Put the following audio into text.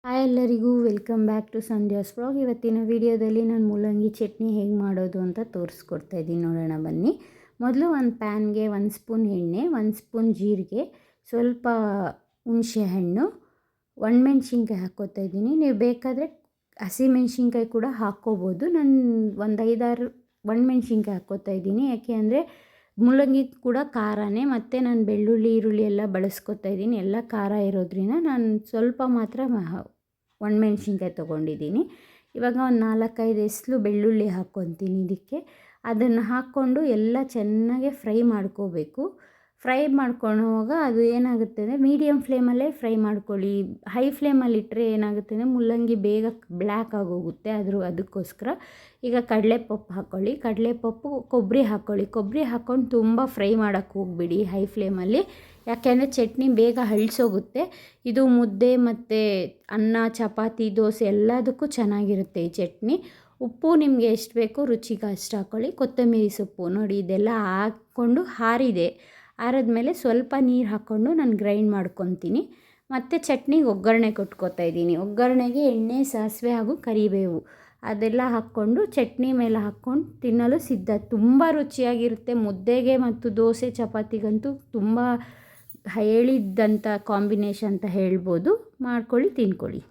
Hi ಎಲ್ಲರಿಗೂ welcome back to Sandhya's vlog. ಇವತ್ತಿನ ವಿಡಿಯೋದಲ್ಲಿ ನಾನು ಮೂಲಂಗಿ ಚಟ್ನಿ ಹೇಗೆ ಮಾಡೋದು ಅಂತ ತೋರಿಸ್ಕೊಡ್ತಾ ಇದ್ದೀನಿ. ನೋಡೋಣ ಬನ್ನಿ. ಮೊದಲು ಒಂದು ಪ್ಯಾನ್ಗೆ 1 ಸ್ಪೂನ್ ಎಣ್ಣೆ, 1 ಸ್ಪೂನ್ ಜೀರಿಗೆ, ಸ್ವಲ್ಪ ಹುಣಸೆ ಹಣ್ಣು, ಒಣಮೆಣ್ಸಿನ್ಕಾಯಿ ಹಾಕ್ಕೋತಾ ಇದ್ದೀನಿ. ನೀವು ಬೇಕಾದರೆ ಹಸಿಮೆಣ್ಸಿನ್ಕಾಯಿ ಕೂಡ ಹಾಕ್ಕೋಬೋದು. ನಾನು ಒಂದು 5-6 ಒಣಮೆಣ್ಸಿನ್ಕಾಯಿ ಹಾಕ್ಕೋತಾ ಇದ್ದೀನಿ. ಯಾಕೆ ಅಂದರೆ ಮೂಲಂಗಿ ಕೂಡ ಖಾರನೇ, ಮತ್ತು ನಾನು ಬೆಳ್ಳುಳ್ಳಿ ಈರುಳ್ಳಿ ಎಲ್ಲ ಬಳಸ್ಕೊತಾ ಇದ್ದೀನಿ. ಎಲ್ಲ ಖಾರ ಇರೋದ್ರಿಂದ ನಾನು ಸ್ವಲ್ಪ ಮಾತ್ರ ಒಣಮೆಣ್ಸಿನ್ಕಾಯಿ ತೊಗೊಂಡಿದ್ದೀನಿ. ಇವಾಗ ಒಂದು 4-5 ಎಸ್ಲು ಬೆಳ್ಳುಳ್ಳಿ ಹಾಕ್ಕೊತೀನಿ ಇದಕ್ಕೆ. ಅದನ್ನು ಹಾಕ್ಕೊಂಡು ಎಲ್ಲ ಚೆನ್ನಾಗಿ ಫ್ರೈ ಮಾಡ್ಕೋಬೇಕು. ಫ್ರೈ ಮಾಡ್ಕೊಳ್ಳುವಾಗ ಅದು ಏನಾಗುತ್ತೆ ಅಂದರೆ ಮೀಡಿಯಮ್ ಫ್ಲೇಮಲ್ಲೇ ಫ್ರೈ ಮಾಡ್ಕೊಳ್ಳಿ. ಹೈ ಫ್ಲೇಮಲ್ಲಿಟ್ಟರೆ ಏನಾಗುತ್ತೆ ಅಂದರೆ ಮೂಲಂಗಿ ಬೇಗ ಬ್ಲ್ಯಾಕ್ ಆಗೋಗುತ್ತೆ. ಅದಕ್ಕೋಸ್ಕರ ಈಗ ಕಡಲೆಪಪ್ಪು ಹಾಕ್ಕೊಳ್ಳಿ. ಕಡಲೆಪಪ್ಪು, ಕೊಬ್ಬರಿ ಹಾಕ್ಕೊಳ್ಳಿ. ಕೊಬ್ಬರಿ ಹಾಕ್ಕೊಂಡು ತುಂಬ ಫ್ರೈ ಮಾಡೋಕ್ಕೆ ಹೋಗ್ಬಿಡಿ ಹೈ ಫ್ಲೇಮಲ್ಲಿ. ಯಾಕೆಂದರೆ ಚಟ್ನಿ ಬೇಗ ಹಳ್ಸೋಗುತ್ತೆ. ಇದು ಮುದ್ದೆ ಮತ್ತು ಅನ್ನ, ಚಪಾತಿ, ದೋಸೆ ಎಲ್ಲದಕ್ಕೂ ಚೆನ್ನಾಗಿರುತ್ತೆ ಈ ಚಟ್ನಿ. ಉಪ್ಪು ನಿಮಗೆ ಎಷ್ಟು ಬೇಕೋ ರುಚಿಗೆ ಅಷ್ಟು ಹಾಕ್ಕೊಳ್ಳಿ. ಕೊತ್ತಂಬರಿ ಸೊಪ್ಪು ನೋಡಿ, ಇದೆಲ್ಲ ಹಾಕ್ಕೊಂಡು ಆರಿದ್ಮೇಲೆ ಸ್ವಲ್ಪ ನೀರು ಹಾಕ್ಕೊಂಡು ನಾನು ಗ್ರೈಂಡ್ ಮಾಡ್ಕೊತೀನಿ. ಮತ್ತು ಚಟ್ನಿಗೆ ಒಗ್ಗರಣೆ ಕೊಟ್ಕೋತಾ ಇದ್ದೀನಿ. ಒಗ್ಗರಣೆಗೆ ಎಣ್ಣೆ, ಸಾಸಿವೆ ಹಾಗೂ ಕರಿಬೇವು ಅದೆಲ್ಲ ಹಾಕ್ಕೊಂಡು ಚಟ್ನಿ ಮೇಲೆ ಹಾಕ್ಕೊಂಡು ತಿನ್ನಲು ಸಿದ್ಧ. ತುಂಬ ರುಚಿಯಾಗಿರುತ್ತೆ. ಮುದ್ದೆಗೆ ಮತ್ತು ದೋಸೆ, ಚಪಾತಿಗಂತೂ ತುಂಬ ಹೇಳಿದ್ದಂಥ ಕಾಂಬಿನೇಷನ್ ಅಂತ ಹೇಳ್ಬೋದು. ಮಾಡ್ಕೊಳ್ಳಿ, ತಿನ್ಕೊಳ್ಳಿ.